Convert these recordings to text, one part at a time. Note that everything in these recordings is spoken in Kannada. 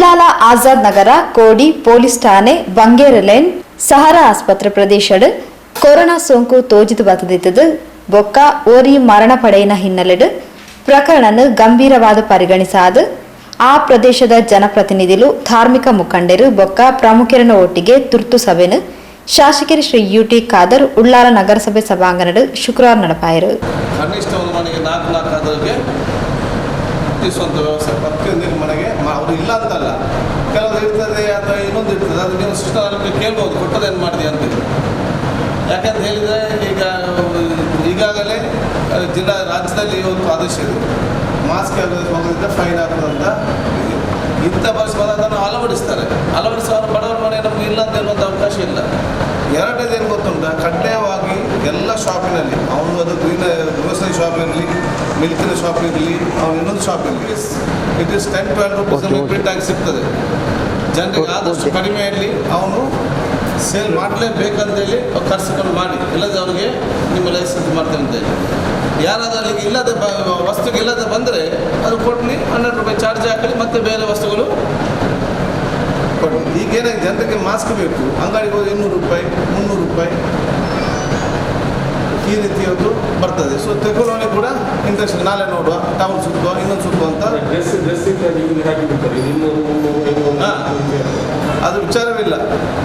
ಉಳ್ಳಾಲ ಆಜಾದ್ ನಗರ ಕೋಡಿ ಪೊಲೀಸ್ ಠಾಣೆ ಬಂಗೇರ ಲೈನ್ ಸಹಾರಾ ಆಸ್ಪತ್ರೆ ಪ್ರದೇಶಡ್ ಕೊರೋನಾ ಸೋಂಕು ತೋಜಿದು ಬತ್ತದಿದ್ದದು ಬೊಕ್ಕ ಓರಿ ಮರಣ ಪಡೆಯಿನ ಹಿನ್ನೆಲೆಡ್ ಪ್ರಕರಣ ಗಂಭೀರವಾದ ಪರಿಗಣಿಸಾದ ಆ ಪ್ರದೇಶದ ಜನಪ್ರತಿನಿಧಿಗಳು ಧಾರ್ಮಿಕ ಮುಖಂಡರು ಬೊಕ್ಕ ಪ್ರಮುಖರನ ಒಟ್ಟಿಗೆ ತುರ್ತು ಸಭೆನು ಶಾಸಕರು ಶ್ರೀ ಯುಟಿ ಖಾದರ್ ಉಳ್ಳಾಲ ನಗರಸಭೆ ಸಭಾಂಗಣದ ಶುಕ್ರವಾರ ನಡೆಪಾಯಿರು. ಕನಿಷ್ಠ ಒಂದು ಮನೆಗೆ 4 ಆದವರಿಗೆ ಸ್ವಂತ ವ್ಯವಸ್ಥೆ ಪ್ರತಿಯೊಂದಿನ ಮನೆಗೆ ಅವರು ಇಲ್ಲ ಅಂತಲ್ಲ, ಕೆಲವರು ಇರ್ತದೆ ಅಥವಾ ಇನ್ನೊಂದು ಇರ್ತದೆ, ಅದು ನೀವು ಸಿಸ್ಟರ್ ಕೇಳ್ಬೋದು ಕೊಟ್ಟದೇನು ಮಾಡಿದೆ ಅಂತೇಳಿ. ಯಾಕಂತ ಹೇಳಿದರೆ ಈಗಾಗಲೇ ರಾಜ್ಯದಲ್ಲಿ ಇವತ್ತು ಆದೇಶ ಇದೆ, ಮಾಸ್ಕ್ ಹೋಗೋದ್ರಿಂದ ಫೈನ್ ಹಾಕೋದಂತ ಇದೆ. ಇಂಥ ಪರಿಸ್ಥಿತಿ ಅದನ್ನು ಅಳವಡಿಸಿ ಅವರು ಬಡವರ ಮನೆ ನಮಗೆ ಇಲ್ಲ ಅಂತ ಹೇಳುವಂಥ ಅವಕಾಶ ಇಲ್ಲ. ಎರಡನೇದು ಏನು ಗೊತ್ತುಂಟ, ಕಡ್ಡಾಯವಾಗಿ ಎಲ್ಲ ಶಾಪಿನಲ್ಲಿ ಅವನು ಅದು ಗ್ರೋಸರಿ ಶಾಪ್ ಇರಲಿ, ಮಿಲ್ಕಿನ ಶಾಪ್ ಇರಲಿ, ಅವನು ಇನ್ನೊಂದು ಶಾಪ್ ಇರಲಿ, ಇಟ್ ಈಸ್ 10-12 ರೂಪೀಸ್ ಪ್ರಿಂಟಾಗಿ ಸಿಗ್ತದೆ. ಜನರಿಗೆ ಆದಷ್ಟು ಕಡಿಮೆ ಇರಲಿ, ಅವನು ಸೇಲ್ ಮಾಡಲೇಬೇಕಂತೇಳಿ ಖರ್ಚುಗಳು ಮಾಡಿ, ಇಲ್ಲದೆ ಅವ್ರಿಗೆ ನಿಮ್ಮ ಲೈಸೆನ್ಸ್ ಮಾಡ್ತೇವೆ ಅಂತೇಳಿ. ಯಾರಾದರೂ ಅಲ್ಲಿಗೆ ಇಲ್ಲದೆ ವಸ್ತುಗೆ ಇಲ್ಲದೆ ಬಂದರೆ ಅದು ಕೊಡಲಿ, 12 ರೂಪಾಯಿ ಚಾರ್ಜ್ ಹಾಕಲಿ, ಮತ್ತು ಬೇರೆ ವಸ್ತುಗಳು ಕೊಡಲಿ. ಈಗೇನಾಗಿ ಜನರಿಗೆ ಮಾಸ್ಕ್ ಬೇಕು, ಅಂಗಡಿಗೆ ಹೋಗಿ 200 ರೂಪಾಯಿ 300 ರೂಪಾಯಿ ಈ ರೀತಿಯದ್ದು ಬರ್ತದೆ. ಸೊ ತೆಗೊಳ್ಳೋನೆ ಕೂಡ ಇಂಟ್ರೆಸ್ಟ್, ನಾಳೆ ನೋಡುವ, ಟವಲ್ ಸುತ್ತುವ, ಇನ್ನೊಂದು ಸುತ್ತುವ ಅಂತ ಅದು ವಿಚಾರವಿಲ್ಲ.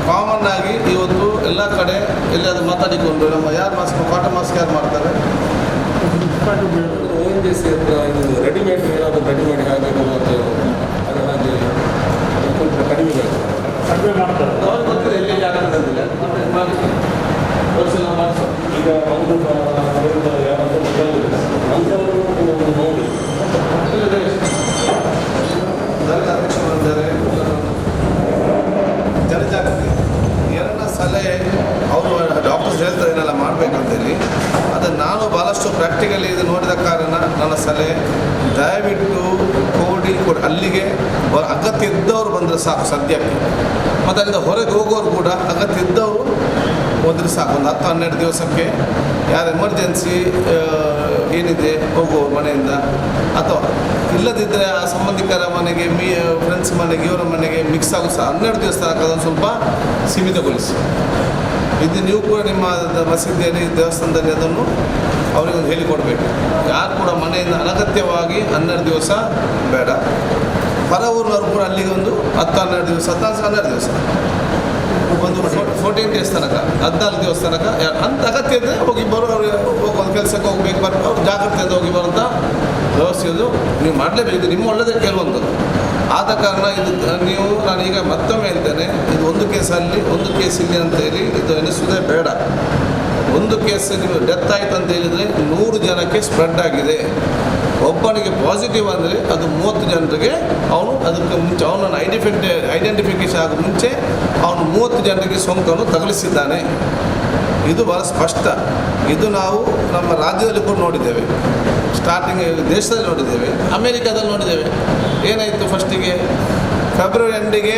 ಕಾಮನ್ ಆಗಿ ಇವತ್ತು ಎಲ್ಲ ಕಡೆ ಎಲ್ಲಿ ಅದು ಮಾತಾಡಿಕೊಂಡು ನಮ್ಮ ಯಾರು ಮಾಸ್ಕ್ ಕಾಟನ್ ಮಾಸ್ಕ್ ಯಾರು ಮಾಡ್ತಾರೆ, ONGC ಹತ್ರ ರೆಡಿಮೇಡ್ ಏನಾದರೂ ರೆಡಿ ಮಾಡಿ ಹಾಗೆ ಅದು ಹಾಗೆ ಕಡಿಮೆ ಮಾಡ್ತಾರೆ. ಅವ್ರಿಗೆ ಗೊತ್ತಿದೆ ಎಲ್ಲಿ ಜಾಗ್ರತೆ ಅಂತಿಲ್ಲ, ಈಗ ಒಂದು ಯಾರಾದರೂ ಅಂಥವರು ನೋಡಿ ಅಧ್ಯಕ್ಷರಿದ್ದಾರೆ ಜನಜಾಗೃತಿ ಎರಡನೇ ಸಲಹೆ ಅವರು ಡಾಕ್ಟರ್ಸ್ ಹೇಳ್ತಾರೆ ಏನೆಲ್ಲ ಮಾಡಬೇಕಂತೇಳಿ. ಅದನ್ನು ನಾನು ಭಾಳಷ್ಟು ಪ್ರಾಕ್ಟಿಕಲಿ ಇದು ನೋಡಿದ ಕಾರಣ ನನ್ನ ಸಲಹೆ, ದಯವಿಟ್ಟು ಕೋಡಿ ಅಲ್ಲಿಗೆ ಅಗತ್ಯ ಇದ್ದವರು ಬಂದರೆ ಸಾಕು ಸದ್ಯಕ್ಕೆ. ಮತ್ತು ಅಲ್ಲಿಂದ ಹೊರಗೆ ಹೋಗೋರು ಕೂಡ ಅಗತ್ಯ ಇದ್ದವರು ಹೋದರೆ ಸಾಕು. ಒಂದು 10-12 ದಿವಸಕ್ಕೆ ಯಾರು ಎಮರ್ಜೆನ್ಸಿ ಏನಿದೆ ಹೋಗುವವರು ಮನೆಯಿಂದ, ಅಥವಾ ಇಲ್ಲದಿದ್ದರೆ ಆ ಸಂಬಂಧಿಕರ ಮನೆಗೆ ಫ್ರೆಂಡ್ಸ್ ಮನೆಗೆ ಇವರ ಮನೆಗೆ ಮಿಕ್ಸ್ ಆಗೋ ಸಹ 12 ದಿವಸ ಅದನ್ನು ಸ್ವಲ್ಪ ಸೀಮಿತಗೊಳಿಸಿ. ಇದು ನೀವು ಕೂಡ ನಿಮ್ಮ ಮಸೀದಿಯಲ್ಲಿ ದೇವಸ್ಥಾನದಲ್ಲಿ ಅದನ್ನು ಅವರಿಗೆ ಒಂದು ಹೇಳಿಕೊಡ್ಬೇಕು. ಯಾರು ಕೂಡ ಮನೆಯಿಂದ ಅನಗತ್ಯವಾಗಿ 12 ದಿವಸ ಬೇಡ. ಹೊರ ಊರಿನವರು ಕೂಡ ಅಲ್ಲಿಗೆ ಒಂದು 10-12 ದಿವಸ 12 ದಿವಸ ಒಂದು 14 ಡೇಸ್ ತನಕ 14 ದಿವಸ ತನಕ ಅಂತ ಅಗತ್ಯ ಇದ್ದರೆ ಹೋಗಿ ಬರೋ ಅವ್ರಿಗೆ ಒಂದು ಕೆಲಸಕ್ಕೆ ಹೋಗ್ಬೇಕು ಬರ್ಬೇಕು, ಅವ್ರು ಜಾಗ್ರತೆಯಿಂದ ಹೋಗಿ ಬರೋಂಥ ವ್ಯವಸ್ಥೆಯದು ನೀವು ಮಾಡಲೇಬೇಕು. ನಿಮ್ಮ ಒಳ್ಳೆಯದೇ ಕೆಲವೊಂದು ಆದ ಕಾರಣ ಇದು ನೀವು, ನಾನೀಗ ಮತ್ತೊಮ್ಮೆ ಹೇಳ್ತೇನೆ, ಇದು ಒಂದು ಕೇಸಲ್ಲಿ ಒಂದು ಕೇಸ್ ಇಲ್ಲಿ ಅಂತೇಳಿ ಇದು ಎನಿಸೋದೇ ಬೇಡ. ಒಂದು ಕೇಸ್ ನೀವು ಡೆತ್ ಆಯಿತು ಅಂತ ಹೇಳಿದರೆ 100 ಜನಕ್ಕೆ ಸ್ಪ್ರೆಡ್ ಆಗಿದೆ. ಒಬ್ಬನಿಗೆ ಪಾಸಿಟಿವ್ ಅಂದರೆ ಅದು 30 ಜನರಿಗೆ ಅವನು ಅದಕ್ಕೆ ಮುಂಚೆ ಅವನನ್ನು ಐಡೆಂಟಿಫಿಕೇಶನ್ ಆಗೋ ಮುಂಚೆ ಅವನು 30 ಜನರಿಗೆ ಸೋಂಕನ್ನು ತಗುಲಿಸಿದ್ದಾನೆ. ಇದು ಭಾಳ ಸ್ಪಷ್ಟ. ಇದು ನಾವು ನಮ್ಮ ರಾಜ್ಯದಲ್ಲಿ ಕೂಡ ನೋಡಿದ್ದೇವೆ, ಸ್ಟಾರ್ಟಿಂಗ್ ದೇಶದಲ್ಲಿ ನೋಡಿದ್ದೇವೆ, ಅಮೇರಿಕಾದಲ್ಲಿ ನೋಡಿದ್ದೇವೆ. ಏನಾಯಿತು, ಫಸ್ಟಿಗೆ ಫೆಬ್ರವರಿ ಎಂಡಿಗೆ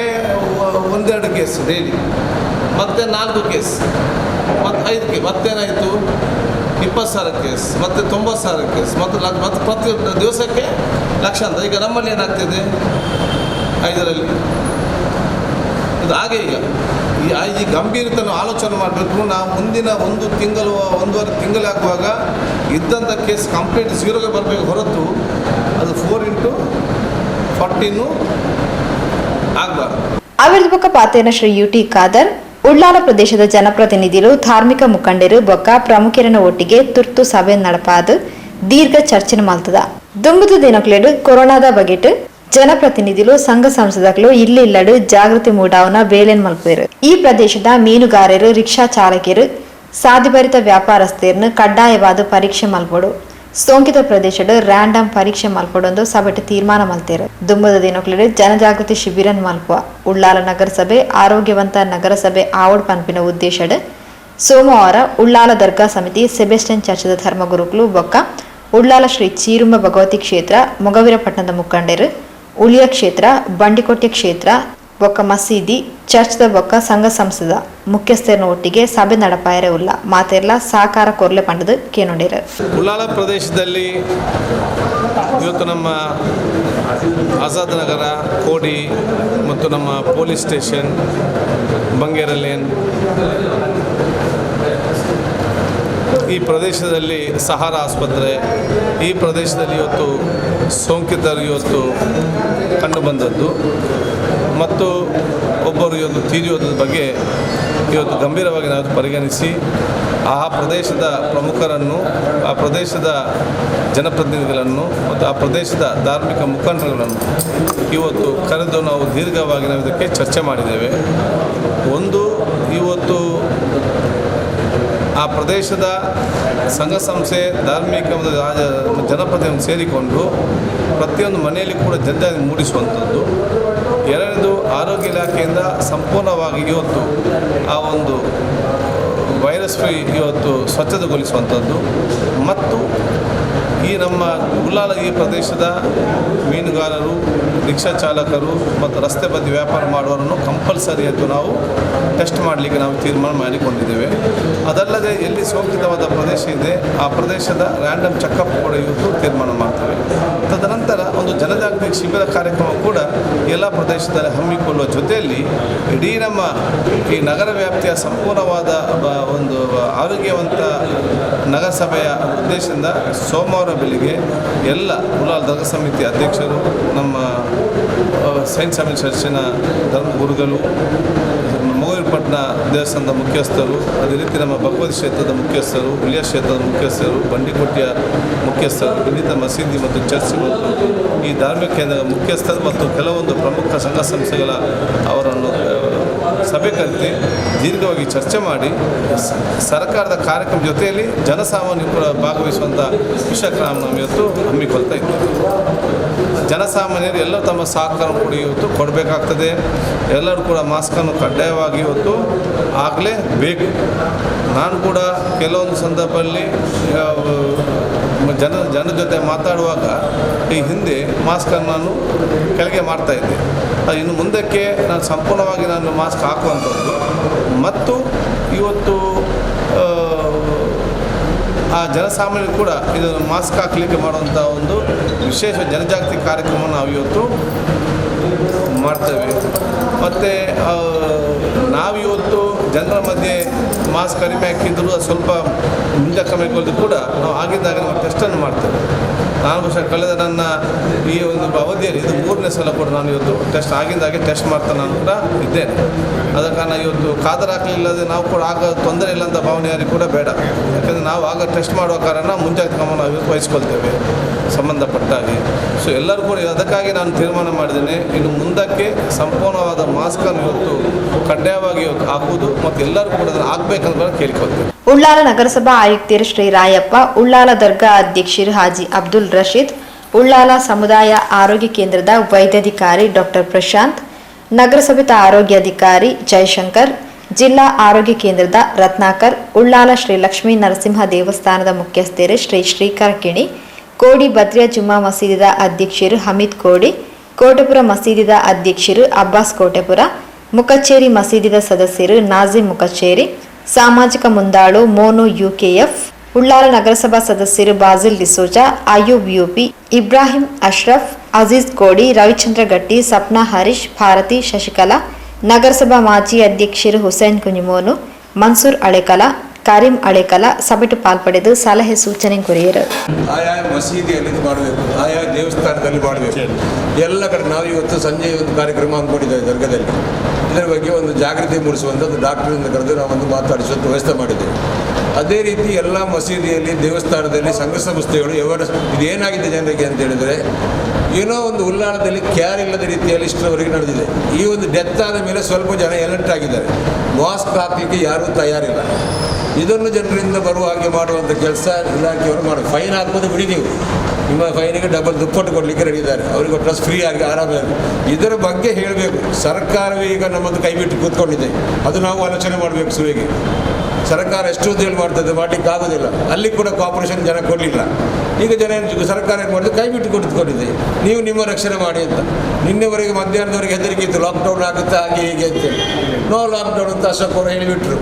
1-2 ಕೇಸ್ ಡೈಲಿ, ಮತ್ತೆ 4 ಕೇಸ್, ಮತ್ತು 5 ಕೇಸ್, ಮತ್ತೇನಾಯಿತು 20,000 ಕೇಸ್, ಮತ್ತು 90,000 ಕೇಸ್, ಮತ್ತು ಪ್ರತಿ ದಿವಸಕ್ಕೆ ಲಕ್ಷಾಂತರ. ಈಗ ನಮ್ಮಲ್ಲಿ ಏನಾಗ್ತಿದೆ 5ರಲ್ಲಿ ಇದು ಹಾಗೆ. ಈಗ ಈ ಗಂಭೀರತೆಯನ್ನು ಆಲೋಚನೆ ಮಾಡಬೇಕು. ನಾವು ಮುಂದಿನ 1 ತಿಂಗಳು 1.5 ತಿಂಗಳಾಗುವಾಗ ಇದ್ದಂಥ ಕೇಸ್ ಕಂಪ್ಲೀಟ್ 0ಗೆ ಬರಬೇಕು ಹೊರತು ಅದು 4x14 ಆಗಬಾರ್ದು. ಅವಿರ್ದ ಬೊಕ್ಕ ಪಾತೇನ ಶ್ರೀ ಯುಟಿ ಖಾದರ್ ಉಳ್ಳಾಲ ಪ್ರದೇಶದ ಜನಪ್ರತಿನಿಧಿಗಳು ಧಾರ್ಮಿಕ ಮುಖಂಡರು ಬೊಕ್ಕ ಪ್ರಮುಖರನ ಒಟ್ಟಿಗೆ ತುರ್ತು ಸಭೆ ನಡೆಪಾದ ದೀರ್ಘ ಚರ್ಚೆ ಮಾಡ್ತದ. ದುಂಬುದು ದಿನಕ್ಲೆಡು ಕೊರೋನಾದ ಬಗೆಟ್ ಜನಪ್ರತಿನಿಧಿಗಳು ಸಂಘ ಸಂಸ್ಥೆಗಳು ಇಲ್ಲಿಲ್ಲಡು ಜಾಗೃತಿ ಮೂಡಾವನ ಬೇಲೆನ್ ಮಲ್ಪರು. ಈ ಪ್ರದೇಶದ ಮೀನುಗಾರರು, ರಿಕ್ಷಾ ಚಾಲಕರು, ಸಾಧ್ಯಭರಿತ ವ್ಯಾಪಾರಸ್ಥರನ್ನು ಕಡ್ಡಾಯವಾದ ಪರೀಕ್ಷೆ ಮಲ್ಪಡು. ಸೋಂಕಿತ ಪ್ರದೇಶದ ರ್ಯಾಂಡಮ್ ಪರೀಕ್ಷೆ ಮಲ್ಪಡೊಂದು ಸಭೆಟ್ ತೀರ್ಮಾನ ಮಲ್ತೇರು. ದುಂಬದ ದಿನಕ್ಲೆಡು ಜನಜಾಗೃತಿ ಶಿಬಿರನ್ ಮಲ್ಪುವ ಉಳ್ಳಾಲ ನಗರಸಭೆ ಆರೋಗ್ಯವಂತ ನಗರಸಭೆ ಆವಡ್ ಪನ್ಪಿನ ಉದ್ದೇಶಡ್ ಸೋಮವಾರ ಉಳ್ಳಾಲ ದರ್ಗಾ ಸಮಿತಿ, ಸೆಬೆಸ್ಟಿಯನ್ ಚರ್ಚದ ಧರ್ಮಗುರುಗಳು ಬೊಕ್ಕ ಉಳ್ಳಾಲ ಶ್ರೀ ಚೀರುಂಬ ಭಗವತಿ ಕ್ಷೇತ್ರ, ಮೊಗವೀರಪಟ್ಟಣದ ಮುಖಂಡರು, ಉಳಿಯ ಕ್ಷೇತ್ರ, ಬಂಡಿಕೊಟ್ಟೆ ಕ್ಷೇತ್ರ ಬೊಕ್ಕ ಮಸೀದಿ, ಚರ್ಚ್ದ ಬೊಕ್ಕ ಸಂಘ ಸಂಸ್ಥೆದ ಮುಖ್ಯಸ್ಥರನ್ನ ಒಟ್ಟಿಗೆ ಸಭೆ ನಡೆಪಾಯರೇ ಉಲ್ಲ ಮಾತೆಲ್ಲ ಸಹಕಾರ ಕೊರ್ಲೆ ಪಂಡದು ಕೇನೊಂಡಿರು. ಉಳ್ಳಾಲ ಪ್ರದೇಶದಲ್ಲಿ ಇವತ್ತು ನಮ್ಮ ಆಜಾದ್ ನಗರ, ಕೋಡಿ ಮತ್ತು ನಮ್ಮ ಪೊಲೀಸ್ ಸ್ಟೇಷನ್, ಬಂಗೇರ ಲೇನ್, ಈ ಪ್ರದೇಶದಲ್ಲಿ ಸಹಾರಾ ಆಸ್ಪತ್ರೆ, ಈ ಪ್ರದೇಶದಲ್ಲಿ ಇವತ್ತು ಸೋಂಕಿತರು ಇವತ್ತು ಕಂಡುಬಂದದ್ದು ಮತ್ತು ಒಬ್ಬರು ಇವತ್ತು ತೀರಿಯೋದ್ರ ಬಗ್ಗೆ ಇವತ್ತು ಗಂಭೀರವಾಗಿ ನಾವು ಪರಿಗಣಿಸಿ ಆ ಪ್ರದೇಶದ ಪ್ರಮುಖರನ್ನು, ಆ ಪ್ರದೇಶದ ಜನಪ್ರತಿನಿಧಿಗಳನ್ನು ಮತ್ತು ಆ ಪ್ರದೇಶದ ಧಾರ್ಮಿಕ ಮುಖಂಡರುಗಳನ್ನು ಇವತ್ತು ಕರೆದು ನಾವು ದೀರ್ಘವಾಗಿ ನಾವು ಇದಕ್ಕೆ ಚರ್ಚೆ ಮಾಡಿದ್ದೇವೆ. ಒಂದು, ಇವತ್ತು ಆ ಪ್ರದೇಶದ ಸಂಘ ಸಂಸ್ಥೆ, ಧಾರ್ಮಿಕ ಮತ್ತು ಜನಪ್ರತಿನಿಧಿಗಳು ಸೇರಿಕೊಂಡು ಪ್ರತಿಯೊಂದು ಮನೆಯಲ್ಲಿ ಕೂಡ ಜನಜಾಗೃತಿ ಮೂಡಿಸುವಂಥದ್ದು. ಎರಡನೇದು, ಆರೋಗ್ಯ ಇಲಾಖೆಯಿಂದ ಸಂಪೂರ್ಣವಾಗಿ ಇವತ್ತು ಆ ಒಂದು ವೈರಸ್ ಫ್ರೀ ಇವತ್ತು ಸ್ವಚ್ಛತೆಗೊಳಿಸುವಂಥದ್ದು ಮತ್ತು ಈ ನಮ್ಮ ಉಳ್ಳಾಲ ಈ ಪ್ರದೇಶದ ಮೀನುಗಾರರು, ರಿಕ್ಷಾ ಚಾಲಕರು ಮತ್ತು ರಸ್ತೆ ಬದಿ ವ್ಯಾಪಾರ ಮಾಡುವವರನ್ನು ಕಂಪಲ್ಸರಿ ಅಂತ ನಾವು ಟೆಸ್ಟ್ ಮಾಡಲಿಕ್ಕೆ ನಾವು ತೀರ್ಮಾನ ಮಾಡಿಕೊಂಡಿದ್ದೇವೆ. ಅದಲ್ಲದೆ ಎಲ್ಲಿ ಸೋಂಕಿತವಾದ ಪ್ರದೇಶ ಇದೆ ಆ ಪ್ರದೇಶದ ರ್ಯಾಂಡಮ್ ಚೆಕಪ್ ಕೂಡ ಇವತ್ತು ತೀರ್ಮಾನ ಮಾಡ್ತೇವೆ. ತದನಂತರ ಒಂದು ಜನಜಾಗೃತಿ ಶಿಬಿರ ಕಾರ್ಯಕ್ರಮ ಕೂಡ ಎಲ್ಲ ಪ್ರದೇಶದಲ್ಲಿ ಹಮ್ಮಿಕೊಳ್ಳುವ ಜೊತೆಯಲ್ಲಿ ಇಡೀ ನಮ್ಮ ಈ ನಗರ ವ್ಯಾಪ್ತಿಯ ಸಂಪೂರ್ಣವಾದ ಒಂದು ಆರೋಗ್ಯವಂತ ನಗರಸಭೆಯ ಉದ್ದೇಶದಿಂದ ಸೋಮವಾರ ಬೆಳಿಗ್ಗೆ ಎಲ್ಲ ಉಳ್ಳಾಲ ದರ್ಗಾ ಸಮಿತಿ ಅಧ್ಯಕ್ಷರು, ನಮ್ಮ ಸೈಂಟ್ ಸ್ಯಾಮ್ಯುಯಲ್ ಚರ್ಚಿನ ಧರ್ಮಗುರುಗಳು, ಮೊಗವೀರಪಟ್ಟಣ ದೇವಸ್ಥಾನದ ಮುಖ್ಯಸ್ಥರು, ಅದೇ ರೀತಿ ನಮ್ಮ ಭಗವತಿ ಕ್ಷೇತ್ರದ ಮುಖ್ಯಸ್ಥರು, ಹುಲಿಯ ಕ್ಷೇತ್ರದ ಮುಖ್ಯಸ್ಥರು, ಬಂಡಿಕೊಟ್ಟಿಯ ಮುಖ್ಯಸ್ಥರು, ವಿವಿಧ ಮಸೀದಿ ಮತ್ತು ಚರ್ಚ್ಗಳು, ಈ ಧಾರ್ಮಿಕ ಕೇಂದ್ರದ ಮುಖ್ಯಸ್ಥರು ಮತ್ತು ಕೆಲವೊಂದು ಪ್ರಮುಖ ಸಂಘ ಸಂಸ್ಥೆಗಳ ಅವರನ್ನು ಸಭೆ ಕರೆಸಿ ದೀರ್ಘವಾಗಿ ಚರ್ಚೆ ಮಾಡಿ ಸರ್ಕಾರದ ಕಾರ್ಯಕ್ರಮ ಜೊತೆಯಲ್ಲಿ ಜನಸಾಮಾನ್ಯರು ಕೂಡ ಭಾಗವಹಿಸುವಂಥ ವಿಷಯಕ್ರಮ ಇವತ್ತು ಹಮ್ಮಿಕೊಳ್ತಾ ಇದ್ದೇವೆ. ಜನಸಾಮಾನ್ಯರು ಎಲ್ಲರೂ ತಮ್ಮ ಸಹಕಾರ ಕೂಡ ಇವತ್ತು ಕೊಡಬೇಕಾಗ್ತದೆ. ಎಲ್ಲರೂ ಕೂಡ ಮಾಸ್ಕನ್ನು ಕಡ್ಡಾಯವಾಗಿ ಇವತ್ತು ಆಗಲೇಬೇಕು. ನಾನು ಕೂಡ ಕೆಲವೊಂದು ಸಂದರ್ಭದಲ್ಲಿ ಜನ ಜೊತೆ ಮಾತಾಡುವಾಗ ಈ ಹಿಂದೆ ಮಾಸ್ಕನ್ನು ನಾನು ಕೆಳಗೆ ಮಾಡ್ತಾಯಿದ್ದೆ. ಇನ್ನು ಮುಂದಕ್ಕೆ ನಾನು ಸಂಪೂರ್ಣವಾಗಿ ನಾನು ಮಾಸ್ಕ್ ಹಾಕುವಂಥದ್ದು ಮತ್ತು ಇವತ್ತು ಆ ಜನಸಾಮಾನ್ಯರು ಕೂಡ ಇದನ್ನು ಮಾಸ್ಕ್ ಹಾಕಲಿಕ್ಕೆ ಮಾಡುವಂಥ ಒಂದು ವಿಶೇಷ ಜನಜಾಗೃತಿ ಕಾರ್ಯಕ್ರಮ ನಾವು ಇವತ್ತು ಮಾಡ್ತೇವೆ. ಮತ್ತು ನಾವಿವತ್ತು ಜನರ ಮಧ್ಯೆ ಮಾಸ್ಕ್ ಕಡಿಮೆ ಹಾಕಿದ್ರು ಸ್ವಲ್ಪ ಮುಂಜಾ ಕಮ್ಮಿಗೊಳ್ದು ಕೂಡ ನಾವು ಆಗಿದ್ದಾಗ ನಾವು ಟೆಸ್ಟನ್ನು ಮಾಡ್ತೇವೆ. ನಾನು ಕಳೆದ ನನ್ನ ಈ ಒಂದು ಅವಧಿಯಲ್ಲಿ ಇದು 3ನೇ ಸಲ ಕೂಡ ನಾನು ಇವತ್ತು ಟೆಸ್ಟ್ ಆಗಿಂದಾಗೆ ಟೆಸ್ಟ್ ಮಾಡ್ತಾ ನಾನು ಕೂಡ ಇದ್ದೇನೆ. ಅದ ಕಾರಣ ಇವತ್ತು ಕಾದರ್ ಹಾಕಲಿಲ್ಲದೆ ನಾವು ಕೂಡ ಆಗ ತೊಂದರೆ ಇಲ್ಲ ಅಂತ ಭಾವನೆ ಯಾರಿಗೂ ಕೂಡ ಬೇಡ. ಯಾಕಂದರೆ ನಾವು ಆಗ ಟೆಸ್ಟ್ ಮಾಡುವ ಕಾರಣ ಮುಂಜಾಗ್ರತೆ ಕ್ರಮ ನಾವು ಇವತ್ತು ವಹಿಸ್ಕೊಳ್ತೇವೆ ಸಂಬಂಧಪಟ್ಟಾಗಿ. ಸೊ ಎಲ್ಲರೂ ಕೂಡ ಅದಕ್ಕಾಗಿ ನಾನು ತೀರ್ಮಾನ ಮಾಡಿದ್ದೇನೆ, ಇನ್ನು ಮುಂದಕ್ಕೆ ಸಂಪೂರ್ಣವಾದ ಮಾಸ್ಕನ್ನು ಇವತ್ತು ಕಡ್ಡಾಯವಾಗಿ ಇವತ್ತು ಹಾಕುವುದು ಮತ್ತು ಎಲ್ಲರೂ ಕೂಡ ಅದನ್ನು ಆಗಬೇಕಂತ ಕೇಳಿಕೊಳ್ತೇವೆ. ಉಳ್ಳಾಲ ನಗರಸಭಾ ಆಯುಕ್ತರು ಶ್ರೀ ರಾಯಪ್ಪ, ಉಳ್ಳಾಲ ದರ್ಗಾ ಅಧ್ಯಕ್ಷರು ಹಾಜಿ ಅಬ್ದುಲ್ ರಶೀದ್, ಉಳ್ಳಾಲ ಸಮುದಾಯ ಆರೋಗ್ಯ ಕೇಂದ್ರದ ವೈದ್ಯಾಧಿಕಾರಿ ಡಾಕ್ಟರ್ ಪ್ರಶಾಂತ್, ನಗರಸಭೆ ಆರೋಗ್ಯಾಧಿಕಾರಿ ಜಯಶಂಕರ್, ಜಿಲ್ಲಾ ಆರೋಗ್ಯ ಕೇಂದ್ರದ ರತ್ನಾಕರ್, ಉಳ್ಳಾಲ ಶ್ರೀ ಲಕ್ಷ್ಮೀ ನರಸಿಂಹ ದೇವಸ್ಥಾನದ ಮುಖ್ಯಸ್ಥರು ಶ್ರೀ ಶ್ರೀಕರ ಕಿಣಿ, ಕೋಡಿ ಬದ್ರಿಯಾ ಜುಮ್ಮಾ ಮಸೀದಿದ ಅಧ್ಯಕ್ಷರು ಹಮೀದ್ ಕೋಡಿ, ಕೋಟೆಪುರ ಮಸೀದಿದ ಅಧ್ಯಕ್ಷರು ಅಬ್ಬಾಸ್ ಕೋಟೆಪುರ, ಮುಕಚೇರಿ ಮಸೀದಿದ ಸದಸ್ಯರು ನಾಜಿಮ್ ಮುಕಚೇರಿ, ಸಾಮಾಜಿಕ ಮುಂದಾಳು ಮೋನು ಯುಕೆಎಫ್, ಉಳ್ಳಾಲ ನಗರಸಭಾ ಸದಸ್ಯರು ಬಾಜಿಲ್ ಡಿಸೋಜಾ, ಅಯೂಬ್ ಯುಪಿ, ಇಬ್ರಾಹಿಂ ಅಶ್ರಫ್, ಅಜೀಜ್ ಕೋಡಿ, ರವಿಚಂದ್ರ ಗಟ್ಟಿ, ಸಪ್ನಾ ಹರೀಶ್, ಭಾರತಿ ಶಶಿಕಲಾ, ನಗರಸಭಾ ಮಾಜಿ ಅಧ್ಯಕ್ಷರು ಹುಸೇನ್ ಕುಂಜಿಮೋನು, ಮನ್ಸೂರ್ ಅಳೆಕಲ, ಕಾರಿಂ ಅಳೆಕಲ ಸಭೆಟು ಪಾಲ್ಪಡೆದು ಸಲಹೆ ಸೂಚನೆ ಕೊರಿಯರು. ಆಯಾ ಮಸೀದಿಯಲ್ಲಿ ಮಾಡಬೇಕು, ಆಯಾ ದೇವಸ್ಥಾನದಲ್ಲಿ ಮಾಡಬೇಕು. ಎಲ್ಲ ಕಡೆ ನಾವು ಇವತ್ತು ಸಂಜೆ ಒಂದು ಕಾರ್ಯಕ್ರಮ ಹಮ್ಮಿಕೊಂಡಿದ್ದೇವೆ ದರ್ಗದಲ್ಲಿ. ಇದರ ಬಗ್ಗೆ ಒಂದು ಜಾಗೃತಿ ಮೂಡಿಸುವಂಥದ್ದು ಡಾಕ್ಟರಿಂದ ಕರೆದು ನಾವೊಂದು ಮಾತಾಡಿಸುವಂಥ ವ್ಯವಸ್ಥೆ ಮಾಡಿದ್ದೇವೆ. ಅದೇ ರೀತಿ ಎಲ್ಲ ಮಸೀದಿಯಲ್ಲಿ, ದೇವಸ್ಥಾನದಲ್ಲಿ ಸಂಘ ಸಂಸ್ಥೆಗಳು ಇದೇನಾಗಿದೆ ಜನರಿಗೆ ಅಂತ ಹೇಳಿದರೆ, ಏನೋ ಒಂದು ಉಲ್ಲಾಳದಲ್ಲಿ ಕ್ಯಾರ್ ಇಲ್ಲದ ರೀತಿಯಲ್ಲಿ ಇಷ್ಟರವರೆಗೆ ನಡೆದಿದೆ. ಈ ಒಂದು ಡೆತ್ ಆದ ಮೇಲೆ ಸ್ವಲ್ಪ ಜನ ಎಲರ್ಟ್ ಆಗಿದ್ದಾರೆ. ಮಾಸ್ಕ್ ಹಾಕಲಿಕ್ಕೆ ಯಾರೂ ತಯಾರಿಲ್ಲ. ಇದನ್ನು ಜನರಿಂದ ಬರುವ ಹಾಗೆ ಮಾಡುವಂಥ ಕೆಲಸ ಇಲಾಖೆಯವರು ಮಾಡೋದು. ಫೈನ್ ಹಾಕೋದು ಬಿಡಿ, ನೀವು ನಿಮ್ಮ ಫೈನಿಗೆ ಡಬಲ್ ದುಪ್ಪಟ್ಟು ಕೊಡಲಿಕ್ಕೆ ರೆಡಿ ಇದ್ದಾರೆ. ಅವರಿಗೆ ಟ್ರಸ್ಟ್ ಫ್ರೀ ಆಗಿ ಆರಾಮಾಗಿ ಇದರ ಬಗ್ಗೆ ಹೇಳಬೇಕು. ಸರ್ಕಾರವೇ ಈಗ ನಮ್ಮದು ಕೈ ಬಿಟ್ಟು ಕೂತ್ಕೊಂಡಿದೆ. ಅದು ನಾವು ಆಲೋಚನೆ ಮಾಡಬೇಕು. ಸುವೇಗೆ ಸರ್ಕಾರ ಎಷ್ಟು ಉದ್ಯೋಗ ಮಾಡ್ತದೆ, ಮಾಡಲಿಕ್ಕೆ ಆಗೋದಿಲ್ಲ. ಅಲ್ಲಿ ಕೂಡ ಕಾಪರೇಷನ್ ಜನ ಕೊಡಲಿಲ್ಲ. ಈಗ ಜನ ಸರ್ಕಾರ ಏನು ಮಾಡಿದೆ, ಕೈ ಬಿಟ್ಟು ಕೂತ್ಕೊಂಡಿದೆ. ನೀವು ನಿಮ್ಮ ರಕ್ಷಣೆ ಮಾಡಿ ಅಂತ. ನಿನ್ನೆವರೆಗೆ ಮಧ್ಯಾಹ್ನದವರೆಗೆ ಹೆದರಿಕೆ ಇತ್ತು, ಲಾಕ್ಡೌನ್ ಆಗುತ್ತೆ ಹಾಗೆ ಹೀಗೆ ಅಂತೇಳಿ. ನೋ ಲಾಕ್ಡೌನ್ ಅಂತ ಅಶೋಕ್ ಅವರು ಹೇಳಿಬಿಟ್ರು.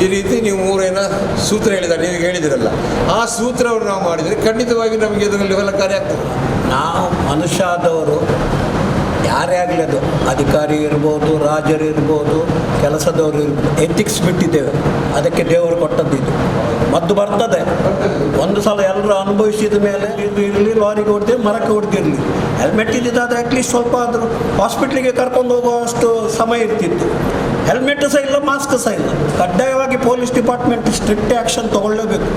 ಈ ರೀತಿ ನೀವು 3 ಸೂತ್ರ ಹೇಳಿದ್ದಾರೆ, ನೀವು ಹೇಳಿದಿರಲ್ಲ. ಆ ಸೂತ್ರವನ್ನು ನಾವು ಮಾಡಿದರೆ ಖಂಡಿತವಾಗಿ ನಮಗೆ ಇದರಲ್ಲಿ ಫಲಕಾರಿ ಆಗ್ತದೆ. ನಾವು ಮನುಷ್ಯ ಆದವರು ಯಾರೇ ಆಗಲಿ, ಅದು ಅಧಿಕಾರಿ ಇರ್ಬೋದು, ರಾಜರು ಇರ್ಬೋದು, ಕೆಲಸದವರು ಇರ್ಬೋದು, ಎಥಿಕ್ಸ್ ಬಿಟ್ಟಿದ್ದೇವೆ. ಅದಕ್ಕೆ ದೇವರು ಕೊಟ್ಟದ್ದಿದ್ದು. ಮದ್ದು ಬರ್ತದೆ, ಒಂದು ಸಲ ಎಲ್ಲರೂ ಅನುಭವಿಸಿದ ಮೇಲೆ ಇದು ಇರಲಿ, ಲಾರಿಗೆ ಹೊಡೆದು ಮರಕ್ಕೆ ಹೊಡೆದಿರಲಿ, ಹೆಲ್ಮೆಟ್ ಇದ್ದಿದ್ದು ಅದು ಅಟ್ಲೀಸ್ಟ್ ಸ್ವಲ್ಪ ಆದರೂ ಹಾಸ್ಪಿಟ್ಲಿಗೆ ಕರ್ಕೊಂಡು ಹೋಗುವಷ್ಟು ಸಮಯ ಇರ್ತಿತ್ತು. ಹೆಲ್ಮೆಟ್ ಸಹ ಇಲ್ಲ, ಮಾಸ್ಕ್ ಸಹ ಇಲ್ಲ. ಕಡ್ಡಾಯವಾಗಿ ಪೊಲೀಸ್ ಡಿಪಾರ್ಟ್ಮೆಂಟ್ ಸ್ಟ್ರಿಕ್ಟ್ ಆ್ಯಕ್ಷನ್ ತೊಗೊಳ್ಳೇಬೇಕು.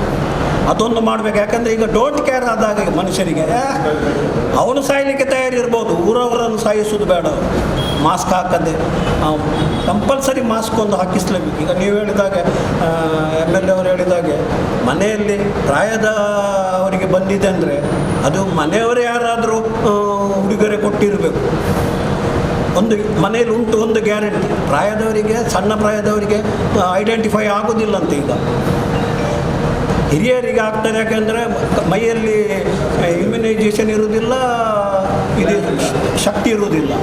ಅದೊಂದು ಮಾಡಬೇಕು. ಯಾಕಂದರೆ ಈಗ ಡೋಂಟ್ ಕೇರ್ ಆದಾಗ ಮನುಷ್ಯರಿಗೆ ಅವನು ಸಾಯಲಿಕ್ಕೆ ತಯಾರಿರ್ಬೋದು, ಊರವರನ್ನು ಸಾಯಿಸೋದು ಬೇಡ. ಮಾಸ್ಕ್ ಹಾಕದೆ ಕಂಪಲ್ಸರಿ ಮಾಸ್ಕ್ ಒಂದು ಹಾಕಿಸ್ಲೇಬೇಕು. ಈಗ ನೀವು ಹೇಳಿದಾಗೆ MLA ಅವರು ಹೇಳಿದಾಗೆ ಮನೆಯಲ್ಲಿ ಪ್ರಾಯದ ಅವರಿಗೆ ಬಂದಿದೆ ಅಂದರೆ ಅದು ಮನೆಯವರೇ ಯಾರಾದರೂ ಉಡುಗೊರೆ ಕೊಟ್ಟಿರಬೇಕು. ಒಂದು ಮನೆಯಲ್ಲಿ ಉಂಟು ಒಂದು ಗ್ಯಾರಂಟಿ, ಪ್ರಾಯದವರಿಗೆ, ಸಣ್ಣ ಪ್ರಾಯದವರಿಗೆ ಐಡೆಂಟಿಫೈ ಆಗೋದಿಲ್ಲಂತೆ. ಈಗ ಹಿರಿಯರಿಗೆ ಆಗ್ತದೆ, ಯಾಕೆಂದರೆ ಮೈಯಲ್ಲಿ ಇಮ್ಯುನೈಜೇಷನ್ ಇರುವುದಿಲ್ಲ, ಇದು ಶಕ್ತಿ ಇರುವುದಿಲ್ಲ.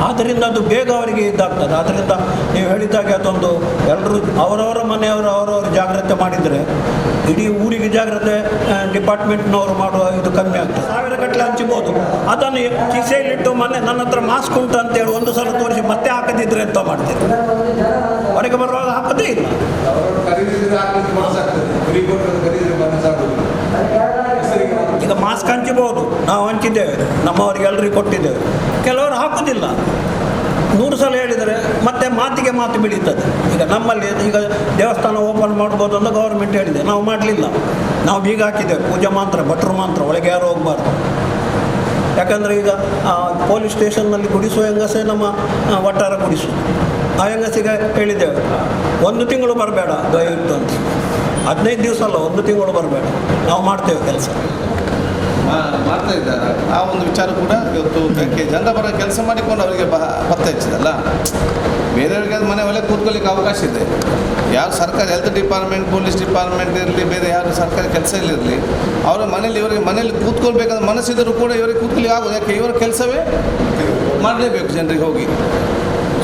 ಆದ್ದರಿಂದ ಅದು ಬೇಗ ಅವರಿಗೆ ಇದಾಗ್ತದೆ. ಆದ್ದರಿಂದ ನೀವು ಹೇಳಿದಾಗೆ ಅದೊಂದು ಎಲ್ಲರೂ ಅವರವರ ಮನೆಯವರು ಅವರವರು ಜಾಗ್ರತೆ ಮಾಡಿದರೆ ಇಡೀ ಊರಿಗೆ ಜಾಗ್ರತೆ ಡಿಪಾರ್ಟ್ಮೆಂಟ್ನವರು ಮಾಡುವ ಇದು ಕಮ್ಮಿ ಆಗ್ತದೆ. 1000 ಗಟ್ಟಲೆ ಹಂಚ್ಬೋದು. ಅದನ್ನು ಕಿಸೆಯಲ್ಲಿಟ್ಟು ಮನೆ ನನ್ನ ಹತ್ರ ಮಾಸ್ಕ್ ಉಂಟು ಅಂತೇಳಿ ಒಂದು ಸಲ ತೋರಿಸಿ ಮತ್ತೆ ಹಾಕದಿದ್ರೆ ಎಂತ ಮಾಡ್ತೀವಿ? ಹೊರಗೆ ಬರುವಾಗ ಹಾಕೋದೇ ಇಲ್ಲ. ಈಗ ಮಾಸ್ಕ್ ಹಂಚಬಹುದು, ನಾವು ಹಂಚಿದ್ದೇವೆ, ನಮ್ಮವರಿಗೆ ಎಲ್ಲರಿಗೂ ಕೊಟ್ಟಿದ್ದೇವೆ. ಕೆಲವರು ಹಾಕೋದಿಲ್ಲ. 100 ಸಲ ಹೇಳಿದರೆ ಮತ್ತೆ ಮಾತಿಗೆ ಮಾತು ಬೆಳೀತದೆ. ಈಗ ನಮ್ಮಲ್ಲಿ ಈಗ ದೇವಸ್ಥಾನ ಓಪನ್ ಮಾಡ್ಬೋದು ಅಂತ ಗೌರ್ಮೆಂಟ್ ಹೇಳಿದೆ, ನಾವು ಮಾಡಲಿಲ್ಲ. ನಾವು ಬೀಗ ಹಾಕಿದ್ದೇವೆ, ಪೂಜೆ ಮಾತ್ರ, ಭಟ್ರು ಮಾತ್ರ, ಒಳಗೆ ಯಾರು ಹೋಗಬಾರ್ದು. ಯಾಕಂದರೆ ಈಗ ಪೊಲೀಸ್ ಸ್ಟೇಷನ್ನಲ್ಲಿ ಗುಡಿಸುವ ಹೆಂಗಸೇ ನಮ್ಮ ವಟ್ಟಾರ ಗುಡಿಸು. ಆ ಹೆಂಗಸಿಗೆ ಹೇಳಿದ್ದೇವೆ 1 ತಿಂಗಳು ಬರಬೇಡ ದಯವಿಟ್ಟು ಅಂತ. 15 ದಿವಸ ಅಲ್ಲ, 1 ತಿಂಗಳು ಬರಬೇಡ, ನಾವು ಮಾಡ್ತೇವೆ ಕೆಲಸ. ಮಾಡ್ತಾ ಇದ್ದಾರೆ. ಆ ಒಂದು ವಿಚಾರ ಕೂಡ ಇವತ್ತು ಜನರ ಬರೋ ಕೆಲಸ ಮಾಡಿಕೊಂಡು ಅವರಿಗೆ ಪತ್ತೆ ಹಚ್ಚಿದಲ್ಲ. ಬೇರೆಯವರಿಗೆ ಅದು ಮನೆ ಒಳ್ಳೆ ಕೂತ್ಕೊಳ್ಳಿಕ್ಕೆ ಅವಕಾಶ ಇದೆ. ಯಾರು ಸರ್ಕಾರ ಹೆಲ್ತ್ ಡಿಪಾರ್ಟ್ಮೆಂಟ್, ಪೊಲೀಸ್ ಡಿಪಾರ್ಟ್ಮೆಂಟ್ ಇರಲಿ, ಬೇರೆ ಯಾರು ಸರ್ಕಾರಿ ಕೆಲಸ ಇರಲಿ, ಅವರ ಮನೇಲಿ ಇವರಿಗೆ ಮನೇಲಿ ಕೂತ್ಕೊಳ್ಬೇಕಾದ ಮನಸ್ಸಿದ್ರೂ ಕೂಡ ಇವರಿಗೆ ಕೂತ್ಕೊಳ್ಳಿಕ್ಕೆ ಆಗೋದು. ಯಾಕೆ ಇವರ ಕೆಲಸವೇ ಮಾಡಲೇಬೇಕು ಜನರಿಗೆ ಹೋಗಿ.